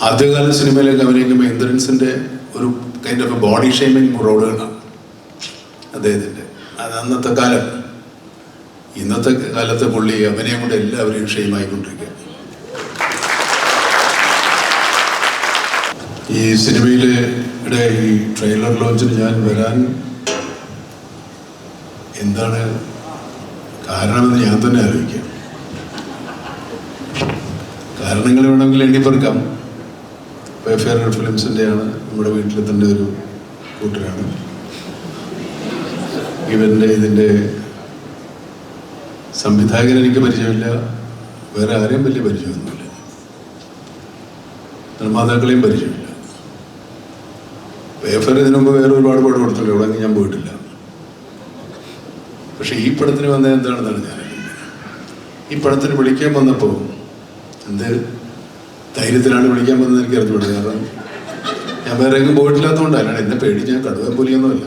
ആദ്യകാല സിനിമയിലേക്ക് അഭിനയിക്കുമ്പോൾ ഇന്ദ്രൻസിൻ്റെ ഒരു കൈൻഡ് ഓഫ് ബോഡി ഷേമിങ് റോളുകളാണ് അദ്ദേഹത്തിൻ്റെ. അത് അന്നത്തെ കാലം. ഇന്നത്തെ കാലത്തെ പുള്ളി അഭിനയം കൊണ്ട് എല്ലാവരെയും ഷെയിമായിക്കൊണ്ടിരിക്കുക. ഈ സിനിമയിലെ ഈ ട്രെയിലർ ലോഞ്ചിന് ഞാൻ വരാൻ എന്താണ് കാരണമെന്ന് ഞാൻ തന്നെ ആലോചിക്കാം. കാരണങ്ങൾ വേണമെങ്കിൽ എണ്ണിപ്പെറുക്കാം. വെഫെയർ ഫിലിംസിൻ്റെയാണ്, നമ്മുടെ വീട്ടിൽ തന്നെ ഒരു കൂട്ടരാണ്. ഇതിൻ്റെ സംവിധായകൻ എനിക്ക് പരിചയമില്ല, വേറെ ആരെയും വലിയ പരിചയമൊന്നുമില്ല, നിർമ്മാതാക്കളെയും പരിചയമില്ല. വെഫെയർ ഇതിനു മുമ്പ് വേറെ ഒരുപാട് പടം കൊടുത്തിട്ടുണ്ട്, എവിടെ ഞാൻ പോയിട്ടില്ല. പക്ഷെ ഈ പടത്തിന് വന്നത് എന്താണെന്നാണ് ഞാൻ ഈ പടത്തിന് വിളിക്കാൻ വന്നപ്പോൾ എന്ത് ധൈര്യത്തിലാണ് വിളിക്കാൻ വന്നത് എനിക്ക് അറിഞ്ഞുകൂടാ. കാരണം ഞാൻ വേറെ എങ്ങും പോയിട്ടില്ലാത്തതുകൊണ്ടല്ല, എന്നെ പേടിച്ച് ഞാൻ കടുവ പോലെയൊന്നുമല്ല.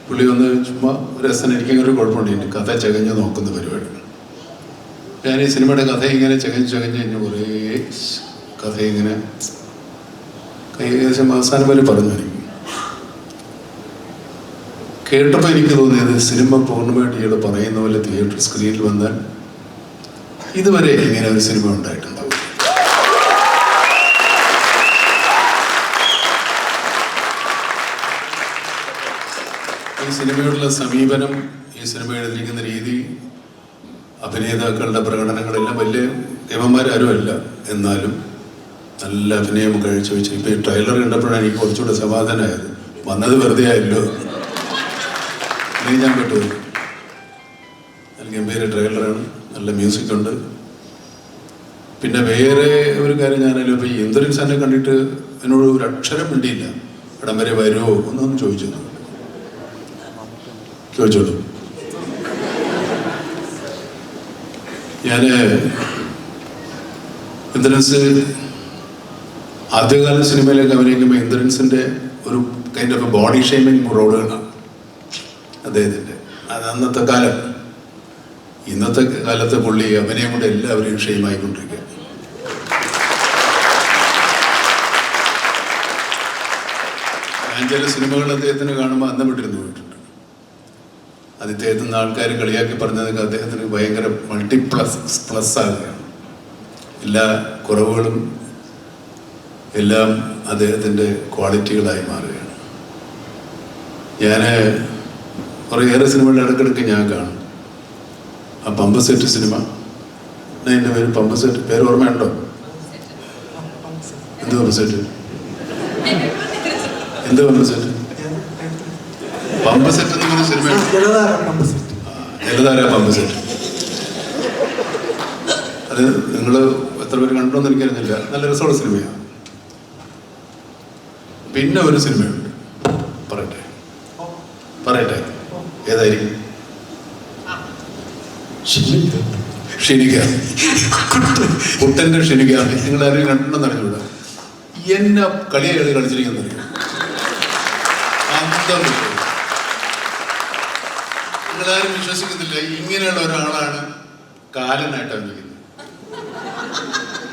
പുള്ളി വന്ന് ചുമ്മാ രസം, എനിക്കങ്ങനെ കുഴപ്പമുണ്ട്, എൻ്റെ കഥ ചകഞ്ഞ് നോക്കുന്ന പരിപാടി. ഞാൻ ഈ സിനിമയുടെ കഥ ഇങ്ങനെ ചകഞ്ഞ് കഴിഞ്ഞ് കുറേ കഥ ഇങ്ങനെ ഏകദേശം അവസാനം വരെ പറഞ്ഞു. എനിക്ക് കേട്ടപ്പോൾ എനിക്ക് തോന്നിയത് സിനിമ പൂർണ്ണമായിട്ട് ഇയാൾ പറയുന്ന പോലെ തിയേറ്റർ സ്ക്രീനിൽ വന്നാൽ ഇതുവരെ ഇങ്ങനെ ഒരു സിനിമ ഉണ്ടായിട്ടുണ്ടാവും. ഈ സിനിമയോടുള്ള സമീപനം, ഈ സിനിമ എഴുതിയിരിക്കുന്ന രീതി, അഭിനേതാക്കളുടെ പ്രകടനങ്ങളെല്ലാം വലിയ ദേവന്മാരും അല്ല, എന്നാലും നല്ല അഭിനയം കഴിച്ചു വെച്ച്. ഇപ്പം ഈ ട്രെയിലർ കണ്ടപ്പോഴാണ് എനിക്ക് കുറച്ചുകൂടെ സമാധാനമായത്. വന്നത് വെറുതെ ആയല്ലോ, ഞാൻ പെട്ടു. നല്ല ഗംഭീര ട്രെയിലറാണ്, നല്ല മ്യൂസിക് ഉണ്ട്. പിന്നെ വേറെ ഒരു കാര്യം ഞാനല്ലോ, ഇപ്പം ഈ ഇന്ദ്രൻസ് എന്നെ കണ്ടിട്ട് എന്നോട് ഒരു അക്ഷരം മിണ്ടിയില്ല. ഇടം വരെ വരുമോ എന്നൊന്നും ചോദിച്ചോളൂ. ഞാൻ ഇന്ദ്രൻസ് ആദ്യകാല സിനിമയിലേക്ക് അഭിനയിക്കുമ്പോൾ ഇന്ദ്രൻസിൻ്റെ ഒരു കൈൻഡ് ഓഫ് ബോഡി ഷേമിങ് റോളുകളാണ് അദ്ദേഹത്തിൻ്റെ. അത് അന്നത്തെ കാലം. ഇന്നത്തെ കാലത്തെ പുള്ളി അഭിനയം കൊണ്ട് എല്ലാവരെയും ഷെയിമായിക്കൊണ്ടിരിക്കുക. ഞാൻ ചില സിനിമകൾ അദ്ദേഹത്തിന് കാണുമ്പോൾ അന്നം വിട്ടിരുന്നു പോയിട്ടുണ്ട്. അത് ഇദ്ദേഹത്തിന് ആൾക്കാർ കളിയാക്കി പറഞ്ഞതൊക്കെ അദ്ദേഹത്തിന് ഭയങ്കര പ്ലസ് ആകുകയാണ്. എല്ലാ കുറവുകളും എല്ലാം അദ്ദേഹത്തിൻ്റെ ക്വാളിറ്റികളായി മാറുകയാണ്. ഞാൻ കുറേയേറെ സിനിമകളുടെ ഇടയ്ക്കിടയ്ക്ക് ഞാൻ കാണും. ആ പമ്പസെറ്റ് സിനിമ, എൻ്റെ പേര് പമ്പസെറ്റ്, പേര് ഓർമ്മയുണ്ടോ? എന്ത് പമ്പസെറ്റ്? എന്ത് പമ്പസെറ്റ്? പമ്പസെറ്റ് എന്ന് പറഞ്ഞ സിനിമ, ജലധാര പമ്പസെറ്റ്. അത് നിങ്ങൾ എത്ര പേര് കണ്ടോന്ന് എനിക്കറിഞ്ഞില്ല. നല്ല രസമുള്ള സിനിമയാണ്. പിന്നെ ഒരു സിനിമയുണ്ട്, പറയട്ടെ ഏതായിരിക്കും? ക്ഷണിക, കുട്ടൻ്റെ ക്ഷണിക. നിങ്ങളാരും കണ്ടെന്ന് അറിഞ്ഞൂടാ. എന്നെ കളിയായി കളിച്ചിരിക്കുന്നറിയാം. നിങ്ങളാരും വിശ്വസിക്കുന്നില്ല, ഇങ്ങനെയുള്ള ഒരാളാണ് കാലനായിട്ട് അഭിനയിക്കുന്നത്.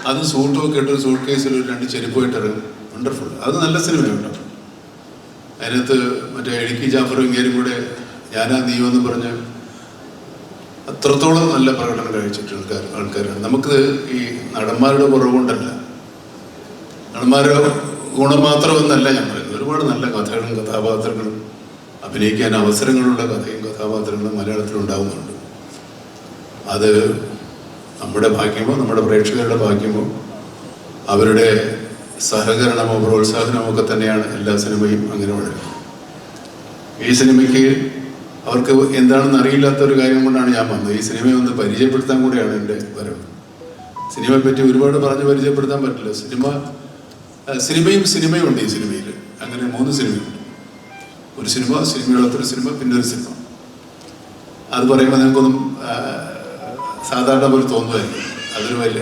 അത് സൂട്ടൊക്കെ ഇട്ട് സൂട്ട് കേസിൽ ഒരു 2 ചെരുപ്പായിട്ട് ഇറങ്ങും. വണ്ടർഫുൾ. അത് നല്ല സിനിമയുണ്ട്. അതിനകത്ത് മറ്റേ ഇടുക്കി ജാഫറും ഇങ്ങേരും കൂടെ ഞാനാ നീവെന്ന് പറഞ്ഞ് അത്രത്തോളം നല്ല പ്രകടനം കഴിച്ചിട്ടുള്ള ആൾക്കാരാണ്. നമുക്ക് ഈ നടന്മാരുടെ കുറവുകൊണ്ടല്ല, നടന്മാരുടെ ഗുണം മാത്രമെന്നല്ല ഞാൻ പറയുന്നത്. ഒരുപാട് നല്ല കഥകളും കഥാപാത്രങ്ങളും അഭിനയിക്കാൻ അവസരങ്ങളുള്ള കഥയും കഥാപാത്രങ്ങളും മലയാളത്തിൽ ഉണ്ടാകുന്നുണ്ട്. അത് നമ്മുടെ ഭാഗ്യമോ നമ്മുടെ പ്രേക്ഷകരുടെ ഭാഗ്യമോ അവരുടെ സഹകരണമോ പ്രോത്സാഹനമോ ഒക്കെ തന്നെയാണ് എല്ലാ സിനിമയും അങ്ങനെ വളരുന്നത്. ഈ സിനിമയ്ക്ക് അവർക്ക് എന്താണെന്ന് അറിയില്ലാത്തൊരു കാര്യം കൊണ്ടാണ് ഞാൻ വന്നത്. ഈ സിനിമയെ ഒന്ന് പരിചയപ്പെടുത്താൻ കൂടിയാണ് എൻ്റെ വരവ്. സിനിമയെ പറ്റി ഒരുപാട് പറഞ്ഞ് പരിചയപ്പെടുത്താൻ പറ്റില്ല. സിനിമയും ഉണ്ട് ഈ സിനിമയിൽ. അങ്ങനെ 3 സിനിമയുണ്ട്. ഒരു സിനിമ, സിനിമയോടൊത്തൊരു സിനിമ, പിന്നെ ഒരു സിനിമ. അത് പറയുമ്പോൾ ഞങ്ങൾക്കൊന്നും സാധാരണ പോലെ തോന്നുമായിരിക്കും. അതൊരു വലിയ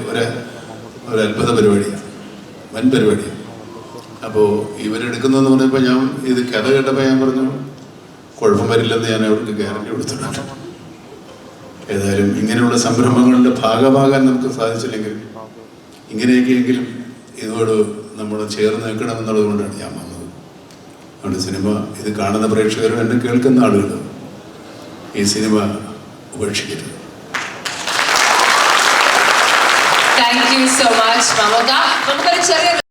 ഒരു അത്ഭുത പരിപാടിയാണ്, വൻ പരിപാടിയാണ്. അപ്പോൾ ഇവരെടുക്കുന്നതെന്ന് പറഞ്ഞപ്പോൾ ഞാൻ ഇത് കഥ കേട്ടപ്പോൾ ഞാൻ പറഞ്ഞു കുഴപ്പം വരില്ലെന്ന് ഞാൻ അവർക്ക് ഗ്യാരണ്ടി കൊടുത്തിട്ടുണ്ട്. ഏതായാലും ഇങ്ങനെയുള്ള സംരംഭങ്ങളുടെ ഭാഗമാകാൻ നമുക്ക് സാധിച്ചില്ലെങ്കിൽ ഇങ്ങനെയൊക്കെയെങ്കിലും ഇതോട് നമ്മൾ ചേർന്ന് നിൽക്കണമെന്നുള്ളത് കൊണ്ടാണ് ഞാൻ വന്നത്. അതുകൊണ്ട് സിനിമ ഇത് കാണുന്ന പ്രേക്ഷകരും എന്നെ കേൾക്കുന്ന ആളുകളും ഈ സിനിമ ഉപേക്ഷിക്കരുത്. Thank you so much, Mamoka.